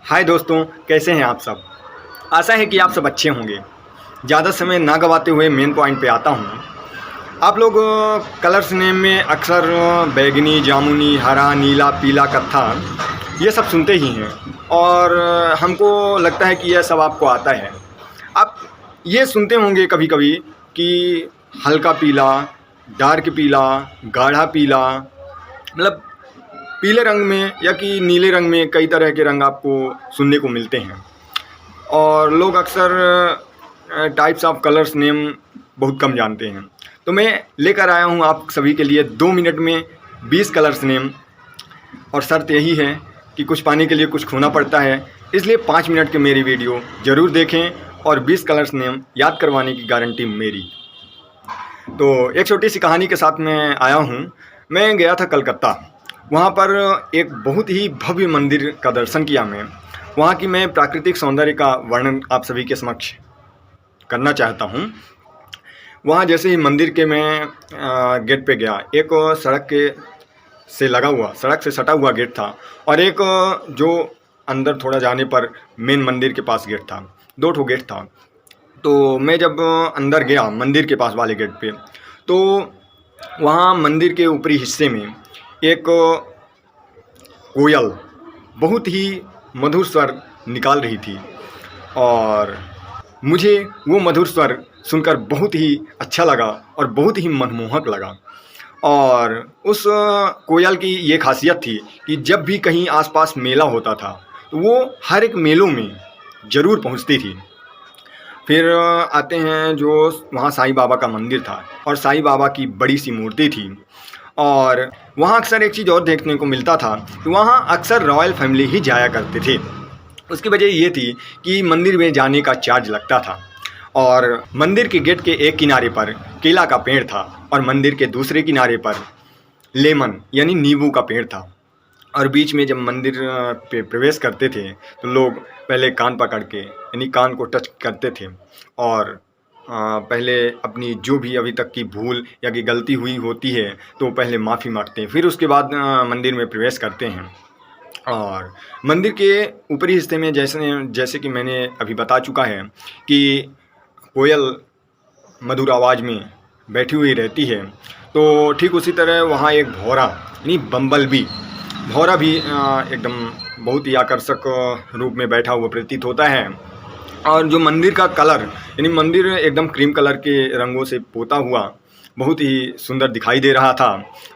हाय दोस्तों, कैसे हैं आप सब। आशा है कि आप सब अच्छे होंगे। ज़्यादा समय ना गवाते हुए मेन पॉइंट पे आता हूँ। आप लोग कलर्स नेम में अक्सर बैंगनी, जामुनी, हरा, नीला, पीला, कत्था ये सब सुनते ही हैं और हमको लगता है कि यह सब आपको आता है। आप ये सुनते होंगे कभी-कभी कि हल्का पीला, डार्क पीला, गाढ़ा पीला, मतलब पीले रंग में या कि नीले रंग में कई तरह के रंग आपको सुनने को मिलते हैं और लोग अक्सर टाइप्स ऑफ कलर्स नेम बहुत कम जानते हैं। तो मैं लेकर आया हूँ आप सभी के लिए 2 मिनट में 20 कलर्स नेम। और शर्त यही है कि कुछ पाने के लिए कुछ खोना पड़ता है, इसलिए 5 मिनट की मेरी वीडियो ज़रूर देखें और 20 कलर्स नेम याद करवाने की गारंटी मेरी। तो एक छोटी सी कहानी के साथ मैं आया हूँ। मैं गया था कलकत्ता। वहाँ पर एक बहुत ही भव्य मंदिर का दर्शन किया मैं। वहाँ की मैं प्राकृतिक सौंदर्य का वर्णन आप सभी के समक्ष करना चाहता हूँ। वहाँ जैसे ही मंदिर के मैं गेट पे गया, एक सड़क के से लगा हुआ, सड़क से सटा हुआ गेट था और एक जो अंदर थोड़ा जाने पर मेन मंदिर के पास गेट था। 2 ठो गेट था। तो मैं जब अंदर गया मंदिर के पास वाले गेट पे, तो वहाँ मंदिर के ऊपरी हिस्से में एक कोयल बहुत ही मधुर स्वर निकाल रही थी और मुझे वो मधुर स्वर सुनकर बहुत ही अच्छा लगा और बहुत ही मनमोहक लगा। और उस कोयल की ये खासियत थी कि जब भी कहीं आसपास मेला होता था तो वो हर एक मेलों में ज़रूर पहुंचती थी। फिर आते हैं जो वहाँ साईं बाबा का मंदिर था और साईं बाबा की बड़ी सी मूर्ति थी। और वहाँ अक्सर एक चीज़ और देखने को मिलता था कि वहाँ अक्सर रॉयल फैमिली ही जाया करते थे। उसकी वजह ये थी कि मंदिर में जाने का चार्ज लगता था और मंदिर के गेट के एक किनारे पर केला का पेड़ था और मंदिर के दूसरे किनारे पर लेमन यानी नींबू का पेड़ था। और बीच में जब मंदिर पे प्रवेश करते थे तो लोग पहले कान पकड़ के यानी कान को टच करते थे और पहले अपनी जो भी अभी तक की भूल या कि गलती हुई होती है तो पहले माफ़ी मांगते हैं, फिर उसके बाद मंदिर में प्रवेश करते हैं। और मंदिर के ऊपरी हिस्से में जैसे जैसे कि मैंने अभी बता चुका है कि कोयल मधुर आवाज़ में बैठी हुई रहती है, तो ठीक उसी तरह वहाँ एक भौरा यानी बम्बल बी भौरा भी एकदम बहुत ही आकर्षक रूप में बैठा हुआ प्रतीत होता है। और जो मंदिर का कलर यानी मंदिर एकदम क्रीम कलर के रंगों से पोता हुआ बहुत ही सुंदर दिखाई दे रहा था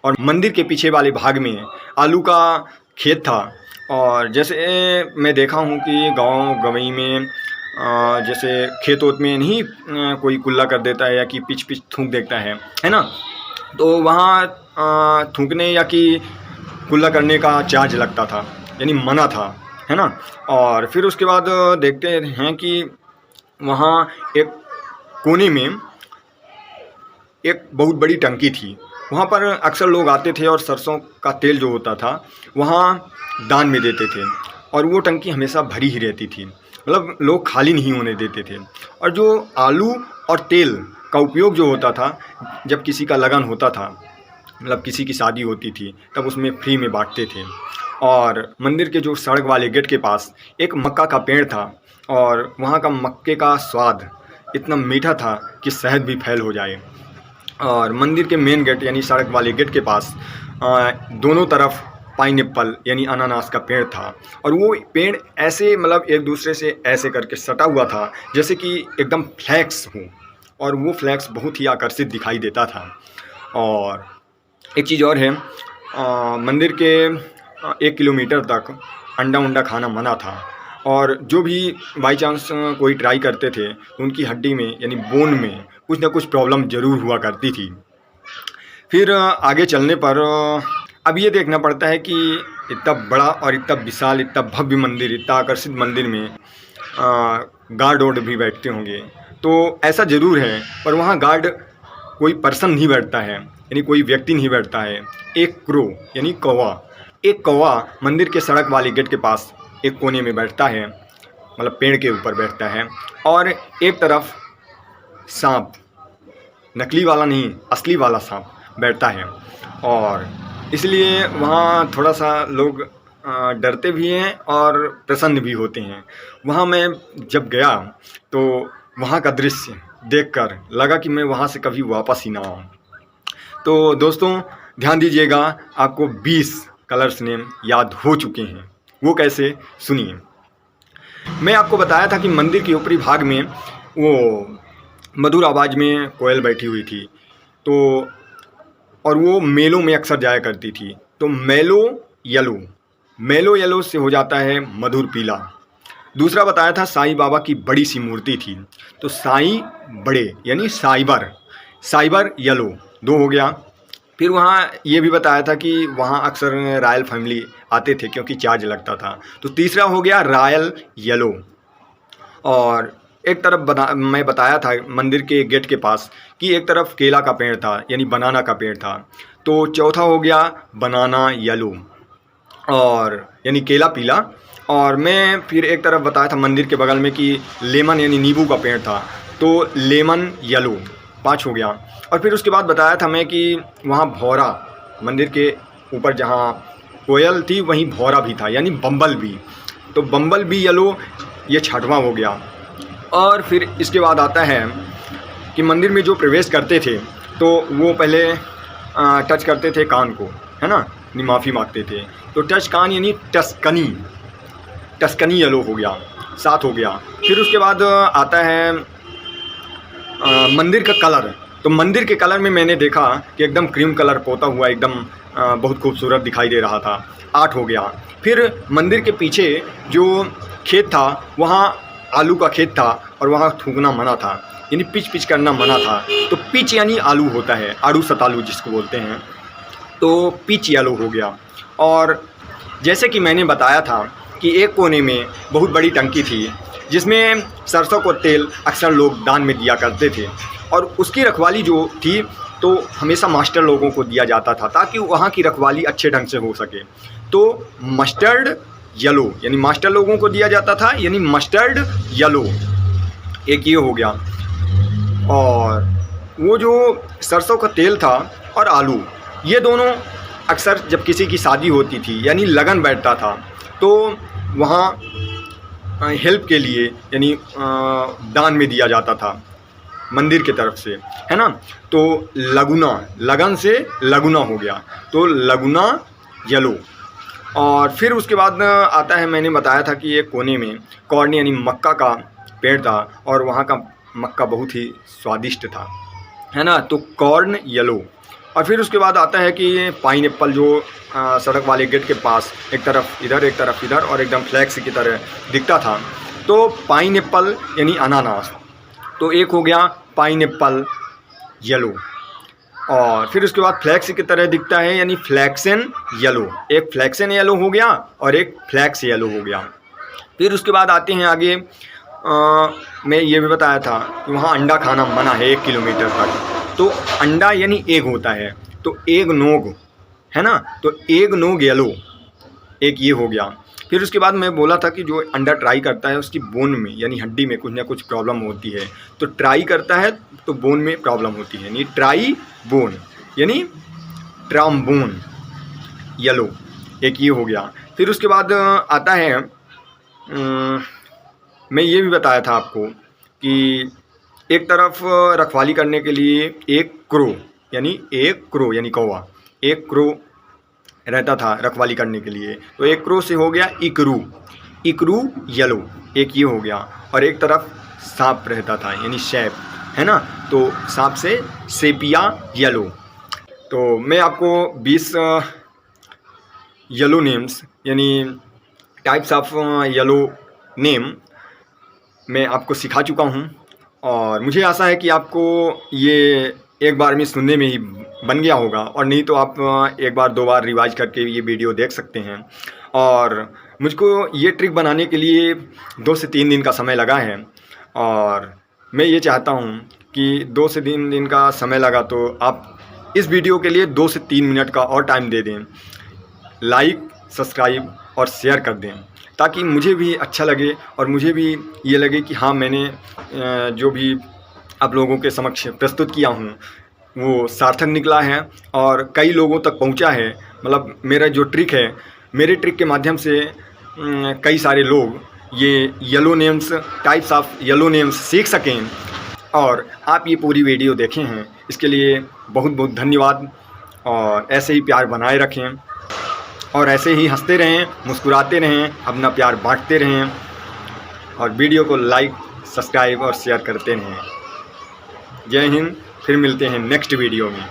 और मंदिर के पीछे वाले भाग में आलू का खेत था। और जैसे मैं देखा हूँ कि गांव गंवई में जैसे खेत ओत में नहीं कोई कुल्ला कर देता है या कि पिच पिच थूक देता है ना। तो वहाँ थूकने या कि कुल्ला करने का चार्ज लगता था यानी मना था, है ना। और फिर उसके बाद देखते हैं कि वहाँ एक कोने में एक बहुत बड़ी टंकी थी। वहाँ पर अक्सर लोग आते थे और सरसों का तेल जो होता था वहाँ दान में देते थे और वो टंकी हमेशा भरी ही रहती थी, मतलब लोग खाली नहीं होने देते थे। और जो आलू और तेल का उपयोग जो होता था जब किसी का लगन होता था, मतलब किसी की शादी होती थी, तब उसमें फ्री में बांटते थे। और मंदिर के जो सड़क वाले गेट के पास एक मक्का का पेड़ था और वहाँ का मक्के का स्वाद इतना मीठा था कि शहद भी फैल हो जाए। और मंदिर के मेन गेट यानी सड़क वाले गेट के पास दोनों तरफ पाइनएप्पल यानी अनानास का पेड़ था और वो पेड़ ऐसे मतलब एक दूसरे से ऐसे करके सटा हुआ था जैसे कि एकदम फ्लैक्स हो और वो फ्लैक्स बहुत ही आकर्षित दिखाई देता था। और एक चीज़ और है, मंदिर के 1 किलोमीटर तक अंडा उंडा खाना मना था और जो भी बाई चांस कोई ट्राई करते थे तो उनकी हड्डी में यानी बोन में कुछ ना कुछ प्रॉब्लम ज़रूर हुआ करती थी। फिर आगे चलने पर अब ये देखना पड़ता है कि इतना बड़ा और इतना विशाल, इतना भव्य मंदिर, इतना आकर्षित मंदिर में गार्ड वार्ड भी बैठते होंगे, तो ऐसा ज़रूर है। पर वहाँ गार्ड कोई पर्सन नहीं बैठता है यानी कोई व्यक्ति नहीं बैठता है। एक क्रो यानी कौवा, एक कौवा मंदिर के सड़क वाले गेट के पास एक कोने में बैठता है, मतलब पेड़ के ऊपर बैठता है। और एक तरफ सांप, नकली वाला नहीं असली वाला सांप बैठता है। और इसलिए वहाँ थोड़ा सा लोग डरते भी हैं और प्रसन्न भी होते हैं। वहाँ मैं जब गया तो वहाँ का दृश्य देखकर लगा कि मैं वहाँ से कभी वापस ही ना आऊँ। तो दोस्तों ध्यान दीजिएगा, आपको 20 कलर्स नेम याद हो चुके हैं। वो कैसे, सुनिए। मैं आपको बताया था कि मंदिर के ऊपरी भाग में वो मधुर आवाज़ में कोयल बैठी हुई थी, तो और वो मेलों में अक्सर जाया करती थी। तो मेलो येलो से हो जाता है मधुर पीला। दूसरा बताया था साईं बाबा की बड़ी सी मूर्ति थी, तो साईं बड़े यानी साइबर येलो, 2 हो गया। फिर वहाँ ये भी बताया था कि वहाँ अक्सर रॉयल फैमिली आते थे क्योंकि चार्ज लगता था, तो तीसरा हो गया रॉयल येलो। और एक तरफ मैं बताया था मंदिर के गेट के पास कि एक तरफ केला का पेड़ था यानी बनाना का पेड़ था, तो चौथा हो गया बनाना येलो और यानी केला पीला। और मैं फिर एक तरफ बताया था मंदिर के बगल में कि लेमन यानी नींबू का पेड़ था, तो लेमन येलो, 5 हो गया। और फिर उसके बाद बताया था मैं कि वहाँ भौरा, मंदिर के ऊपर जहाँ कोयल थी वहीं भौरा भी था यानी बम्बल बी, तो बम्बल बी येलो, ये 6वां हो गया। और फिर इसके बाद आता है कि मंदिर में जो प्रवेश करते थे तो वो पहले टच करते थे कान को, है ना, माफ़ी मांगते थे, तो टच कान यानी टस्कनी येलो हो गया, 7 हो गया। फिर उसके बाद आता है मंदिर का कलर, तो मंदिर के कलर में मैंने देखा कि एकदम क्रीम कलर पोता हुआ एकदम बहुत खूबसूरत दिखाई दे रहा था, 8 हो गया। फिर मंदिर के पीछे जो खेत था वहाँ आलू का खेत था और वहाँ थूकना मना था यानी पिच करना मना था, तो पिच यानी आलू होता है, आड़ू सतालू जिसको बोलते हैं, तो पिच येलो हो गया। और जैसे कि मैंने बताया था कि एक कोने में बहुत बड़ी टंकी थी जिसमें सरसों को तेल अक्सर लोग दान में दिया करते थे, और उसकी रखवाली जो थी तो हमेशा मास्टर लोगों को दिया जाता था ताकि वहाँ की रखवाली अच्छे ढंग से हो सके। तो मस्टर्ड येलो यानी मास्टर लोगों को दिया जाता था यानी मस्टर्ड येलो, एक ये हो गया। और वो जो सरसों का तेल था और आलू, ये दोनों अक्सर जब किसी की शादी होती थी यानी लगन बैठता था तो वहाँ हेल्प के लिए यानी दान में दिया जाता था मंदिर की तरफ से, है ना। तो लगन से लगुना हो गया, तो लगुना येलो। और फिर उसके बाद आता है, मैंने बताया था कि एक कोने में कॉर्न यानी मक्का का पेड़ था और वहाँ का मक्का बहुत ही स्वादिष्ट था, है ना, तो कॉर्न येलो। और फिर उसके बाद आता है कि पाइनएप्पल जो सड़क वाले गेट के पास एक तरफ इधर एक तरफ इधर और एकदम फ्लैक्स की तरह दिखता था, तो पाइनएप्पल यानी अनानास, तो एक हो गया पाइनएप्पल येलो। और फिर उसके बाद फ्लैक्स की तरह दिखता है यानी फ्लैक्सन येलो, एक फ्लैक्सन येलो हो गया और एक फ्लैक्स येलो हो गया। फिर उसके बाद आते हैं आगे, मैं ये भी बताया था कि वहाँ अंडा खाना मना है 1 किलोमीटर तक, तो अंडा यानी एग होता है, तो एग नोग, है ना, तो एग नोग येलो, एक ये हो गया। फिर उसके बाद मैं बोला था कि जो अंडा ट्राई करता है उसकी बोन में यानी हड्डी में कुछ ना कुछ प्रॉब्लम होती है, तो ट्राई करता है तो बोन में प्रॉब्लम होती है यानी ट्राई बोन यानी ट्राम्बोन येलो, एक ये हो गया। फिर उसके बाद आता है मैं ये भी बताया था आपको कि एक तरफ रखवाली करने के लिए एक क्रो यानी कौवा, एक क्रो रहता था रखवाली करने के लिए, तो एक क्रो से हो गया इकरू येलो, एक ये हो गया। और एक तरफ सांप रहता था यानी शेप, है ना, तो सांप से सेपिया येलो। तो मैं आपको 20 येलो नेम्स यानी टाइप्स ऑफ येलो नेम मैं आपको सिखा चुका हूँ, और मुझे आशा है कि आपको ये एक बार में सुनने में ही बन गया होगा, और नहीं तो आप एक बार 2 बार रिवाइज करके ये वीडियो देख सकते हैं। और मुझको ये ट्रिक बनाने के लिए 2 से 3 दिन का समय लगा है, और मैं ये चाहता हूँ कि 2 से 3 दिन का समय लगा तो आप इस वीडियो के लिए 2 से 3 मिनट का और टाइम दे दें, लाइक सब्सक्राइब और शेयर कर दें, ताकि मुझे भी अच्छा लगे और मुझे भी ये लगे कि हाँ, मैंने जो भी आप लोगों के समक्ष प्रस्तुत किया हूँ वो सार्थक निकला है और कई लोगों तक पहुँचा है। मतलब मेरा जो ट्रिक है मेरे ट्रिक के माध्यम से कई सारे लोग ये yellow names, types of yellow names सीख सकें। और आप ये पूरी वीडियो देखे हैं, इसके लिए बहुत बहुत धन्यवाद। और ऐसे ही प्यार बनाए रखें और ऐसे ही हंसते रहें, मुस्कुराते रहें, अपना प्यार बांटते रहें और वीडियो को लाइक, सब्सक्राइब और शेयर करते रहें। जय हिंद। फिर मिलते हैं नेक्स्ट वीडियो में।